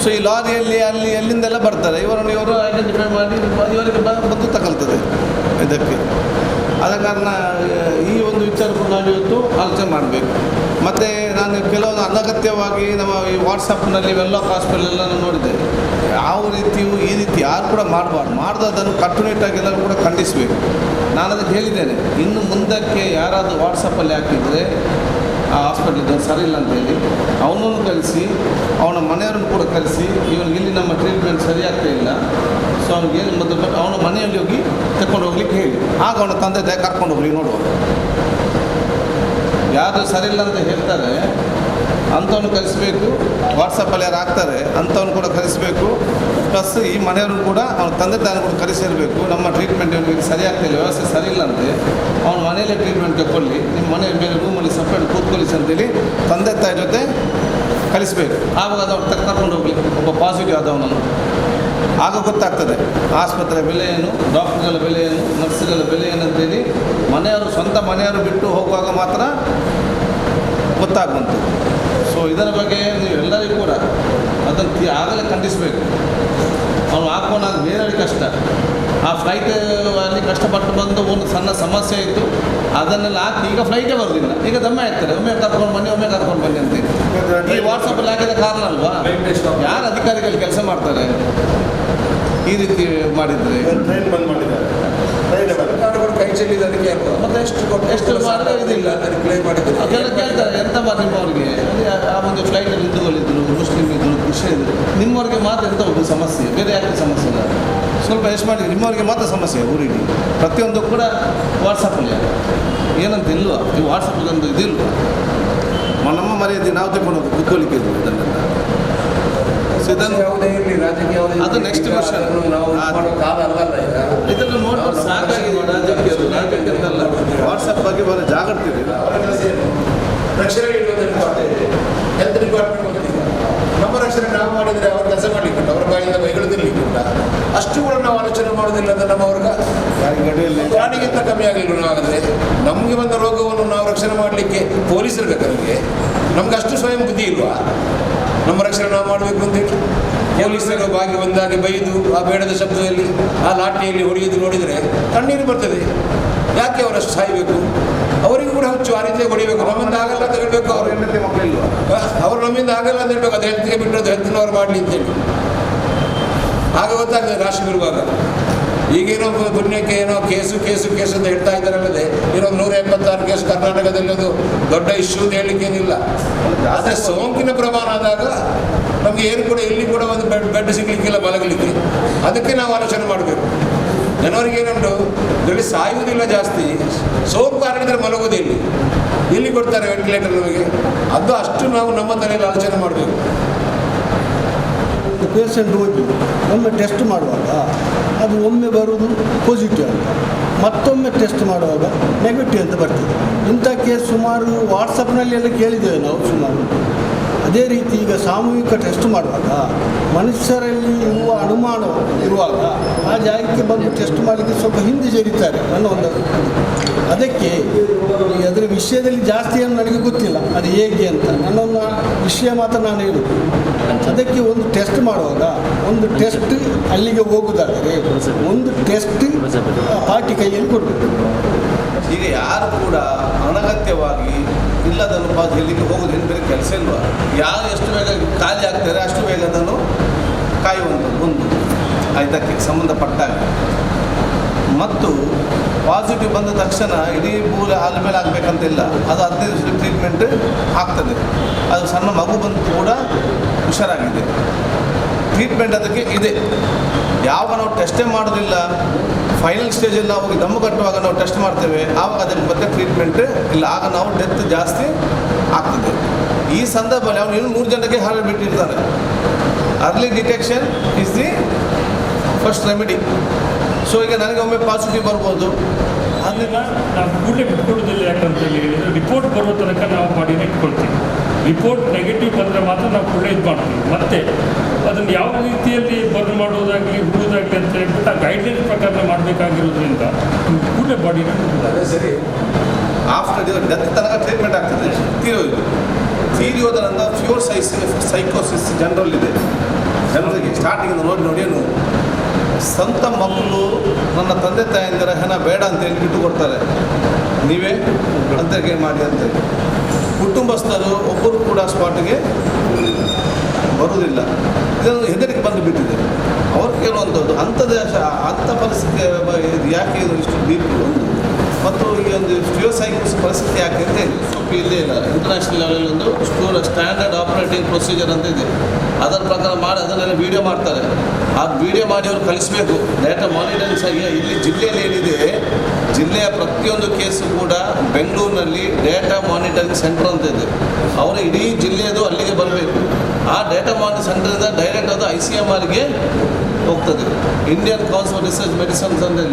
ಸೊ ಈ ಲಾರಿಯಲ್ಲಿ ಅಲ್ಲಿ ಎಲ್ಲಿಂದೆಲ್ಲ ಬರ್ತಾರೆ, ಇವರು ಐಡೆಂಟಿಫೈ ಮಾಡಿ ಇವರಿಗೆ ಬಂದು ತಗೊಳ್ತದೆ ಇದಕ್ಕೆ. ಆದ ಕಾರಣ ಈ ಒಂದು ವಿಚಾರ ಕೂಡ ನಾವು ಇವತ್ತು ಆಲೋಚನೆ ಮಾಡಬೇಕು. ಮತ್ತು ನಾನು ಕೆಲವೊಂದು ಅನಗತ್ಯವಾಗಿ ನಮ್ಮ ಈ ವಾಟ್ಸಪ್ನಲ್ಲಿ ವೆಲ್ಲಾಕ್ ಹಾಸ್ಪಿಟಲೆಲ್ಲ ನಾನು ನೋಡಿದೆ. ಯಾವ ರೀತಿಯೂ ಈ ರೀತಿ ಯಾರು ಕೂಡ ಮಾಡಬಾರ್ದು. ಮಾಡಿದ ಅದನ್ನು ಕಟ್ಟುನಿಟ್ಟಾಗಿ ಎಲ್ಲರೂ ಕೂಡ ಖಂಡಿಸಬೇಕು. ನಾನು ಅದಕ್ಕೆ ಹೇಳಿದ್ದೇನೆ, ಇನ್ನು ಮುಂದಕ್ಕೆ ಯಾರಾದರೂ ವಾಟ್ಸಪ್ಪಲ್ಲಿ ಹಾಕಿದರೆ ಆ ಹಾಸ್ಪಿಟ್ಲಿದ್ದು ಸರಿ ಇಲ್ಲ ಅಂತೇಳಿ ಅವನನ್ನು ಕಳಿಸಿ, ಅವನ ಮನೆಯವ್ರನ್ನು ಕೂಡ ಕಳಿಸಿ, ಇವನಿಗೆ ಇಲ್ಲಿ ನಮ್ಮ ಟ್ರೀಟ್ಮೆಂಟ್ ಸರಿಯಾಗ್ತಾ ಇಲ್ಲ, ಸೊ ಅವ್ನಿಗೇನು ಮೊದಲು ಅವನ ಮನೆಯಲ್ಲಿ ಹೋಗಿ ತಗೊಂಡು ಹೋಗ್ಲಿಕ್ಕೆ ಹೇಳಿ. ಆಗ ಅವನ ತಂದೆ ತಾಯಿ ಕರ್ಕೊಂಡು ಹೋಗ್ಲಿ ನೋಡುವ. ಯಾರು ಸರಿ ಇಲ್ಲ ಅಂತ ಹೇಳ್ತಾರೆ ಅಂಥವ್ನು ಕಲಿಸ್ಬೇಕು. ವಾಟ್ಸಪ್ಪಲ್ಲಿ ಯಾರು ಹಾಕ್ತಾರೆ ಅಂಥವ್ನು ಕೂಡ ಕಲಿಸ್ಬೇಕು. ಪ್ಲಸ್ ಈ ಮನೆಯವ್ರನ್ನು ಕೂಡ ಅವನ ತಂದೆ ತಾಯಿನ ಕೂಡ ಕಲಿಸಿರಬೇಕು. ನಮ್ಮ ಟ್ರೀಟ್ಮೆಂಟ್ ಇವನಿಗೆ ಸರಿಯಾಗ್ತಿಲ್ಲ, ವ್ಯವಸ್ಥೆ ಸರಿ ಇಲ್ಲ ಅಂತೆ, ಅವನ ಮನೆಯಲ್ಲೇ ಟ್ರೀಟ್ಮೆಂಟ್ ತಗೊಳ್ಳಿ, ನಿಮ್ಮ ಮನೆ ಬೇರೆ ರೂಮಲ್ಲಿ ಸಪ್ರೇಟ್ ಕೂತ್ಕೊಳ್ಳಿಸಿ ಅಂತೇಳಿ ತಂದೆ ತಾಯಿ ಜೊತೆ ಕಲಿಸಬೇಕು. ಆವಾಗ ಅದು ಅವ್ರು ಕರ್ಕೊಂಡು ಹೋಗಲಿ, ಒಬ್ಬ ಪಾಸಿಟಿವ್ ಆದವನನ್ನು. ಆಗ ಗೊತ್ತಾಗ್ತದೆ ಆಸ್ಪತ್ರೆ ಬೆಲೆ ಏನು, ಡಾಕ್ಟರ್ಗಳ ಬೆಲೆ ಏನು, ನರ್ಸ್ಗಳ ಬೆಲೆ ಏನು ಅಂತೇಳಿ ಮನೆಯವರು, ಸ್ವಂತ ಮನೆಯವರು ಬಿಟ್ಟು ಹೋಗುವಾಗ ಮಾತ್ರ ಗೊತ್ತಾಗುವಂಥದ್ದು. ಸೊ ಇದರ ಬಗ್ಗೆ ನೀವು ಎಲ್ಲರಿಗೂ ಕೂಡ ಅದನ್ನು ಆಗಲೇ ಖಂಡಿಸಬೇಕು. ಅವನು ಹಾಕೋನಾಗ ಬೇರೆ ಕಷ್ಟ, ಆ ಫ್ಲೈಟ್ ಅಲ್ಲಿ ಕಷ್ಟಪಟ್ಟು ಬಂದು ಒಂದು ಸಣ್ಣ ಸಮಸ್ಯೆ ಇತ್ತು, ಅದನ್ನೆಲ್ಲ ಹಾಕಿ ಈಗ ಫ್ಲೈಟೇ ಬರೋದಿಲ್ಲ. ಈಗ ದಮ್ಮೆ ಆಗ್ತಾರೆ, ಒಮ್ಮೆ ಕರ್ಕೊಂಡು ಬನ್ನಿ, ಒಮ್ಮೆ ಕರ್ಕೊಂಡು ಬನ್ನಿ ಅಂತೇಳಿ. ಈ ವಾಟ್ಸಪ್ಪಲ್ಲಿ ಹಾಕಿದ ಕಾರಣ ಅಲ್ವಾ? ಯಾರು ಅಧಿಕಾರಿಗಳು ಕೆಲಸ ಮಾಡ್ತಾರೆ ಈ ರೀತಿ ಮಾಡಿದರೆ? ಟ್ರೈನ್ ಬಂದ್ ಮಾಡಿದ್ದಾರೆ, ಸರ್ಕಾರಗಳು ಕೈ ಚೆಲ್ಲಿದೆ. ಅದಕ್ಕೆ ಮತ್ತೆ ಎಷ್ಟು ಮಾಡಿದ್ರೆ ಇದಿಲ್ಲ, ಅದಕ್ಕೆ ಕ್ಲೇಮ್ ಮಾಡಿದ್ದಾರೆ. ಅದೆಲ್ಲ ಕೇಳ್ತಾರೆ, ಎಂತ ಮಾಡಿ ನಿಮ್ಮವ್ರಿಗೆ ಆ ಒಂದು ಫ್ಲೈಟಲ್ಲಿ ಹಿಂದೂಗಳಿದ್ರು, ಮುಸ್ಲಿಮ್ ಇದ್ದರು, ಕ್ರಿಶ್ಚಿಯನ್ ಇದ್ದರು, ನಿಮ್ಮವ್ರಿಗೆ ಮಾತ್ರ ಎಂತ ಒಂದು ಸಮಸ್ಯೆ, ಬೇರೆ ಯಾಕೆ ಸಮಸ್ಯೆ ಇಲ್ಲ? ಸ್ವಲ್ಪ ಎಷ್ಟು ಮಾಡಿ ನಿಮ್ಮವ್ರಿಗೆ ಮಾತ್ರ ಸಮಸ್ಯೆ ಊರಿಗೆ. ಪ್ರತಿಯೊಂದು ಕೂಡ ವಾಟ್ಸಪ್ಪಲ್ಲಿ ಏನಂತ ಇಲ್ವಾ? ಈ ವಾಟ್ಸಪ್ಪಲ್ಲಿ ಒಂದು ಇದಿಲ್ವ? ನಮ್ಮ ಮರ್ಯಾದೆ ನಾವು ತಗೊಂಡು ಕೂತ್ಕೊಳ್ಳಿಕ್ಕೆ ಇದ್ವು ಇದನ್ನೆಲ್ಲ. ಸೊ ಇದನ್ನು ಯಾವುದೇ ಇರಲಿ, ರಾಜಕೀಯ ಅದು ನೆಕ್ಸ್ಟ್ ಕ್ವಶನ್. ನಾವು ಮಾಡೋ ಕಾಲ ಅಲ್ಲಲ್ಲ ಈಗ. ಇದನ್ನು ನೋಡ್ಕೊಂಡು ಸಾಕಾಗಿದೆ ರಾಜಕೀಯದಲ್ಲ. ವಾಟ್ಸಪ್ ಬಗ್ಗೆ ಬರೋ ಜಾಗೃತಿ ಇದೆ. ರಕ್ಷಣೆ ಹೆಲ್ತ್ ಡಿಪಾರ್ಟ್ಮೆಂಟ್ ನಮ್ಮ ರಕ್ಷಣೆ ನಾವು ಮಾಡಿದರೆ ಅವ್ರ ಕೆಲಸ ಮಾಡಲಿಕ್ಕೆ ಅವರ ಬಾಯಿಂದ ಬೈಗಳಿರ್ಲಿಕ್ಕೆ ಅಷ್ಟು ಕೂಡ ನಾವು ಆಲೋಚನೆ ಮಾಡೋದಿಲ್ಲ. ಅಂತ ನಮ್ಮ ಅವ್ರಿಗೆ ಪ್ರಾಣಿಗಿಂತ ಕಮ್ಮಿ ಆಗಲಿಲ್ಲ. ಹಾಗಾದರೆ ನಮಗೆ ಬಂದ ರೋಗವನ್ನು ನಾವು ರಕ್ಷಣೆ ಮಾಡಲಿಕ್ಕೆ ಪೊಲೀಸರು ಬೇಕಾದ್ರೆ ನಮ್ಗೆ ಅಷ್ಟು ಸ್ವಯಂ ಬುದ್ಧಿ ಇಲ್ವಾ? ನಮ್ಮ ರಕ್ಷಣೆ ನಾವು ಮಾಡಬೇಕು ಅಂತೇಳಿ ಪೊಲೀಸರು ಬಾಗಿ ಬಂದಾಗೆ ಬೈದು ಆ ಬೇಡದ ಶಬ್ದದಲ್ಲಿ ಆ ಲಾಠಿಯಲ್ಲಿ ಹೊಡೆಯೋದು ನೋಡಿದರೆ ಕಣ್ಣೀರು ಬರ್ತದೆ. ಯಾಕೆ ಅವರಷ್ಟು ಸಾಯಬೇಕು? ಅವರಿಗೂ ಕೂಡ ಹುಚ್ಚು ಆ ರೀತಿಯಾಗಿ ಹೊಡಿಬೇಕು. ನಮ್ಮಿಂದ ಆಗಲ್ಲ ಅಂತ ಹೇಳ್ಬೇಕು. ಅವ್ರ ಹೆಂಡತಿ ಮಕ್ಕಳಿಲ್ವಾ? ಅವರು ನಮ್ಮಿಂದ ಆಗಲ್ಲ ಅಂತ ಹೇಳ್ಬೇಕು. ಅದು ಹೆಲ್ತ್ಗೆ ಬಿಟ್ಟು ಅದು ಹೆಲ್ತ್ನವ್ರು ಮಾಡಲಿ ಅಂತೇಳಿ ಆಗ ಗೊತ್ತಾಗ್ತದೆ ರಾಶಿ ಬರುವಾಗ. ಈಗೇನೋ ಪುಣ್ಯಕ್ಕೆ ಏನೋ ಕೇಸು ಅಂತ ಹೇಳ್ತಾ ಇದ್ದಾರಲ್ಲದೆ ಇರೋದು 186 ಕೇಸು ಕರ್ನಾಟಕದಲ್ಲಿ ಅದು ದೊಡ್ಡ ಇಶ್ಯೂ ಅಂತ ಹೇಳಲಿಕ್ಕೇನಿಲ್ಲ. ಆದರೆ ಸೋಂಕಿನ ಪ್ರಮಾಣ ಆದಾಗ ನಮಗೆ ಏನು ಕೂಡ ಇಲ್ಲಿ ಕೂಡ ಒಂದು ಬೆಡ್ ಸಿಗಲಿಕ್ಕಿಲ್ಲ ಮಲಗಲಿಕ್ಕೆ. ಅದಕ್ಕೆ ನಾವು ಆಲೋಚನೆ ಮಾಡಬೇಕು. ಜನವರಿಗೆ ಏನುಂಟು ಇದರಲ್ಲಿ ಸಾಯುವುದಿಲ್ಲ ಜಾಸ್ತಿ, ಸೋಂಕು ಹರಡಿದ್ರೆ ಮಲಗೋದೇ ಇಲ್ಲಿ ಕೊಡ್ತಾರೆ ವೆಂಟಿಲೇಟರ್ ನಮಗೆ. ಅದು ಅಷ್ಟು ನಾವು ನಮ್ಮ ತಲೆಯಲ್ಲಿ ಆಲೋಚನೆ ಮಾಡಬೇಕು. ಪೇಷಂಟ್ ಹೋಗಿ ಒಮ್ಮೆ ಟೆಸ್ಟ್ ಮಾಡುವಾಗ ಅದು ಒಮ್ಮೆ ಬರುವುದು ಪಾಸಿಟಿವ್ ಅಂತ, ಮತ್ತೊಮ್ಮೆ ಟೆಸ್ಟ್ ಮಾಡುವಾಗ ನೆಗೆಟಿವ್ ಅಂತ ಬರ್ತದೆ. ಇಂಥ ಕೇಸ್ ಸುಮಾರು ವಾಟ್ಸಪ್ನಲ್ಲಿ ಎಲ್ಲ ಕೇಳಿದ್ದೇವೆ ನಾವು ಸುಮಾರು. ಅದೇ ರೀತಿ ಈಗ ಸಾಮೂಹಿಕ ಟೆಸ್ಟ್ ಮಾಡುವಾಗ ಮನುಷ್ಯರಲ್ಲಿ ಇರುವ ಅನುಮಾನ ಇರುವಾಗ ಆ ಜಾಗಕ್ಕೆ ಬಂದು ಟೆಸ್ಟ್ ಮಾಡಲಿಕ್ಕೆ ಸ್ವಲ್ಪ ಹಿಂದೆ ಜರಿತಾರೆ ನನ್ನ ಒಂದು. ಅದಕ್ಕೆ ಅದರ ವಿಷಯದಲ್ಲಿ ಜಾಸ್ತಿ ಏನು ನನಗೆ ಗೊತ್ತಿಲ್ಲ ಅದು ಹೇಗೆ ಅಂತ, ನನ್ನೊಂದು ವಿಷಯ ಮಾತ್ರ ನಾನು ಹೇಳುದು. ಅದಕ್ಕೆ ಒಂದು ಟೆಸ್ಟ್ ಮಾಡುವಾಗ ಒಂದು ಟೆಸ್ಟ್ ಅಲ್ಲಿಗೆ ಹೋಗುವುದಾದರೆ ಒಂದು ಟೆಸ್ಟ್ ಪಾರ್ಟಿ ಕೈಯಲ್ಲಿ ಕೊಡಬೇಕು. ಈಗ ಯಾರು ಕೂಡ ಅನಗತ್ಯವಾಗಿ ಇಲ್ಲದನ್ನು ಎಲ್ಲಿಗೆ ಹೋಗೋದೇನು ಬೇರೆ ಕೆಲಸ ಇಲ್ವಾ? ಯಾರು ಎಷ್ಟು ಬೇಗ ಖಾಲಿ ಆಗ್ತಾರೆ ಅಷ್ಟು ಬೇಗ ಅದನ್ನು ಕಾಯುವಂಥದ್ದು ಒಂದು ಇದಕ್ಕೆ ಸಂಬಂಧಪಟ್ಟಾಗ. ಮತ್ತು ಪಾಸಿಟಿವ್ ಬಂದ ತಕ್ಷಣ ಇಡೀ ಮೂಲೆ ಆದ ಮೇಲೆ ಆಗಬೇಕಂತಿಲ್ಲ. ಅದು 15 ದಿವಸದ ಟ್ರೀಟ್ಮೆಂಟ್ ಆಗ್ತದೆ. ಅದು ಸಣ್ಣ ಮಗು ಬಂದು ಕೂಡ ಹುಷಾರಾಗಿದೆ. ಟ್ರೀಟ್ಮೆಂಟ್ ಅದಕ್ಕೆ ಇದೆ. ಯಾವಾಗ ನಾವು ಟೆಸ್ಟೇ ಮಾಡೋದಿಲ್ಲ, ಫೈನಲ್ ಸ್ಟೇಜಲ್ಲಿ ನಾವು ದಮ್ಮು ಕಟ್ಟುವಾಗ ನಾವು ಟೆಸ್ಟ್ ಮಾಡ್ತೇವೆ, ಆವಾಗ ಅದಕ್ಕೆ ಮತ್ತೆ ಟ್ರೀಟ್ಮೆಂಟ್ ಇಲ್ಲ. ಆಗ ನಾವು ಡೆತ್ ಜಾಸ್ತಿ ಆಗ್ತದೆ. ಈ ಸಂದರ್ಭದಲ್ಲಿ ಅವನು ಇನ್ನೂ 3 ಜನಕ್ಕೆ ಹಾಲು ಬಿಟ್ಟಿರ್ತಾರೆ. Early detection is the first remedy. So ಈಗ ನನಗೆ ಒಮ್ಮೆ ಪಾಸಿಟಿವ್ ಬರ್ಬೋದು, ಅದನ್ನ ನಾವು ಕೂಡಲೇ ಬಿಟ್ಕೊಡೋದಿಲ್ಲ. ಯಾಕಂತ ಹೇಳಿದರೆ ರಿಪೋರ್ಟ್ ಬರೋ ತನಕ ನಾವು ಬಾಡಿನ ಇಟ್ಕೊಳ್ತೀವಿ. ರಿಪೋರ್ಟ್ ನೆಗೆಟಿವ್ ಬಂದರೆ ಮಾತ್ರ ನಾವು ಕೂಡಲೇ ಇದು ಮಾಡ್ತೀವಿ. ಮತ್ತು ಅದನ್ನು ಯಾವ ರೀತಿಯಲ್ಲಿ ಬರ್ನ್ ಮಾಡೋದಾಗಲಿ ಹೂದಾಗಲಿ ಅಂತ ಹೇಳ್ಬಿಟ್ಟು ಆ ಗೈಡ್ಲೈನ್ಸ್ ಪ್ರಕಾರ ಮಾಡಬೇಕಾಗಿರೋದ್ರಿಂದ ಕೂಡಲೇ ಬಾಡಿನ ಅದೇ ಸರಿ. ಆಫ್ಟರ್ ಡೆತ್ ತನಕ ಟ್ರೀಟ್ಮೆಂಟ್ ಆಗ್ತದೆ. ತೀರಿಯೋದರಿಂದ ಫ್ಯೂರ್ ಸೈಕೋಸಿಸ್ ಜನರಲ್ಲಿದೆ. ಜನರಿಗೆ ಸ್ಟಾರ್ಟಿಂಗಿಂದ ನೋಡಿ ಏನು ಸ್ವಂತ ಮಕ್ಕಳು ನನ್ನ ತಂದೆ ತಾಯಂದಿರ ಹೆಣ ಬೇಡ ಅಂತೇಳಿ ಬಿಟ್ಟು ಕೊಡ್ತಾರೆ, ನೀವೇ ಅಂತೇಳಿ ಮಾಡಿ ಅಂತೇಳಿ. ಕುಟುಂಬಸ್ಥರು ಒಬ್ಬರು ಕೂಡ ಸ್ಪಾಟ್ಗೆ ಬರುವುದಿಲ್ಲ. ಇದನ್ನು ಹೆದರಿಕೆ ಬಂದು ಬಿಟ್ಟಿದೆ. ಅವ್ರು ಕೇಳುವಂಥದ್ದು ಅಂಥ ಪರಿಸ್ಥಿತಿ ಯಾಕೆ ಇದು ಇಷ್ಟು ಡೀಪ್ ಒಂದು ಮತ್ತು ಈ ಒಂದು ಫ್ಯೂಸೈಕೋಸ್ ಪರಿಸ್ಥಿತಿ ಯಾಕೆ ಅಂತ ಹೇಳಿ ಸ್ವಲ್ಪ ಇಲ್ಲೇ ಇಲ್ಲ. ಇಂಟರ್ನ್ಯಾಷನಲ್ ಲೆವೆಲ್ ಒಂದು ಸ್ಟ್ಯಾಂಡರ್ಡ್ ಆಪರೇಟಿಂಗ್ ಪ್ರೊಸೀಜರ್ ಅಂತ ಇದೆ. ಅದರ ಪ್ರಕಾರ ಮಾಡಿ ಅದನ್ನೆಲ್ಲ ವೀಡಿಯೋ ಮಾಡ್ತಾರೆ. ಆ ವೀಡಿಯೋ ಮಾಡಿ ಅವ್ರು ಕಲಿಸಬೇಕು. ಡೇಟಾ ಮಾನಿಟರಿಂಗ್ ಆಗಿ ಇಲ್ಲಿ ಜಿಲ್ಲೆಯಲ್ಲಿ ಏನಿದೆ, ಜಿಲ್ಲೆಯ ಪ್ರತಿಯೊಂದು ಕೇಸು ಕೂಡ ಬೆಂಗಳೂರಿನಲ್ಲಿ ಡೇಟಾ ಮಾನಿಟರಿಂಗ್ ಸೆಂಟರ್ ಅಂತ ಇದೆ. ಅವರು ಇಡೀ ಜಿಲ್ಲೆಯದು ಅಲ್ಲಿಗೆ ಬರಬೇಕು. ಆ ಡೇಟಾ ಮಾನಿಟರಿಂಗ್ ಸೆಂಟರಿಂದ ಡೈರೆಕ್ಟ್ ಅದು ICMRಗೆ ಹೋಗ್ತದೆ. ಇಂಡಿಯನ್ ಕೌನ್ಸಿಲ್ ರಿಸರ್ಚ್ ಮೆಡಿಸನ್ಸ್ ಅಂದರೆ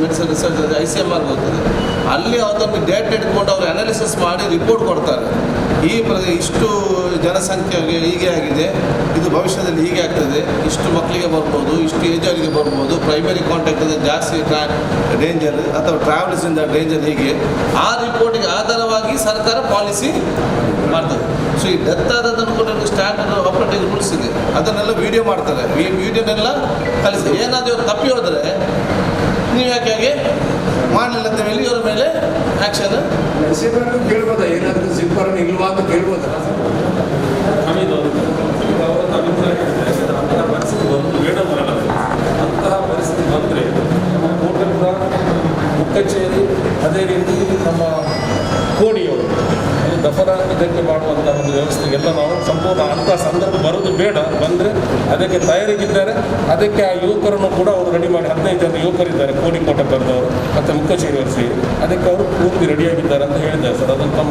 ಮೆಡಿಸನ್ ರಿಸರ್ಚ್ ICMR ಹೋಗ್ತದೆ. ಅಲ್ಲಿ ಅದನ್ನು ಡೇಟಾ ಇಟ್ಕೊಂಡು ಅವರು ಅನಾಲಿಸಿಸ್ ಮಾಡಿ ರಿಪೋರ್ಟ್ ಕೊಡ್ತಾರೆ. ಇಷ್ಟು ಜನಸಂಖ್ಯೆಗೆ ಹೀಗೆ ಆಗಿದೆ, ಇದು ಭವಿಷ್ಯದಲ್ಲಿ ಹೀಗೆ ಆಗ್ತದೆ, ಇಷ್ಟು ಮಕ್ಕಳಿಗೆ ಬರ್ಬೋದು, ಇಷ್ಟು ಏಜರಿಗೆ ಬರ್ಬೋದು, ಪ್ರೈಮರಿ ಕಾಂಟ್ಯಾಕ್ಟ್ ಜಾಸ್ತಿ ಡೇಂಜರ್ ಅಥವಾ ಟ್ರಾವೆಲ್ಸಿಂದ ಡೇಂಜರ್, ಹೀಗೆ ಆ ರಿಪೋರ್ಟಿಗೆ ಆಧಾರವಾಗಿ ಸರ್ಕಾರ ಪಾಲಿಸಿ ಮಾಡ್ತದೆ. ಸೊ ಈ ಡೆತ್ ಆದದನ್ನು ಕೂಡ ಸ್ಟ್ಯಾಂಡರ್ಡ್ ಆಪರೇಟಿಂಗ್ ರೂಲ್ಸ್ ಇದೆ. ಅದನ್ನೆಲ್ಲ ವೀಡಿಯೋ ಮಾಡ್ತಾರೆ. ಈ ವೀಡಿಯೋನೆಲ್ಲ ಕಲಿಸಿ ಏನಾದರೂ ಇವರು ತಪ್ಪಿ ಹೋದರೆ ನೀವು ಯಾಕೆ ಹಾಗೆ ಮಾಡಲಿಲ್ಲ ಅಂತ ಹೇಳಿ ಇವರ ಮೇಲೆ ಆ್ಯಕ್ಷನ್ ನಡೆಸಬೇಕು. ಕೇಳ್ಬೋದ ಏನಾದರೂ ಸಿಂಪರಣೆ ಇಲ್ವಾ ಅಂತ ಕೇಳ್ಬೋದ? ಅಂತಹ ಪರಿಸ್ಥಿತಿ ಒಂದು ಬೇಡ ಬರಲ್ಲ. ಅಂತಹ ಪರಿಸ್ಥಿತಿ ಬಂದರೆ ನಮ್ಮ ಕೋಟೆಪುರ ಮುಕ್ಕಚ್ಚೇರಿ ಅದೇ ರೀತಿ ನಮ್ಮ ಕೋಡಿಯವರು ಅಲ್ಲಿ ದಫನ ಇದಕ್ಕೆ ಮಾಡುವಂಥ ಒಂದು ವ್ಯವಸ್ಥೆಗೆಲ್ಲ ನಾವು ಸಂಪೂರ್ಣ ಅಂಥ ಸಂದರ್ಭ ಬರೋದು ಬೇಡ. ಬಂದರೆ ಅದಕ್ಕೆ ತಯಾರಿಗಿದ್ದಾರೆ. ಅದಕ್ಕೆ ಆ ಯುವಕರನ್ನು ಕೂಡ ಅವರು ರೆಡಿ ಮಾಡಿ 15 ಜನ ಯುವಕರಿದ್ದಾರೆ ಕೋಟೆ ಬರೆದವರು ಮತ್ತು ಮುಕ್ಕಚ್ಚೇರಿಯವರು ಸೇರಿ ಅದಕ್ಕೆ ಅವರು ಪೂರ್ತಿ ರೆಡಿಯಾಗಿದ್ದಾರೆ ಅಂತ ಹೇಳಿದ್ದಾರೆ ಸರ್. ಅದನ್ನು ತಮ್ಮ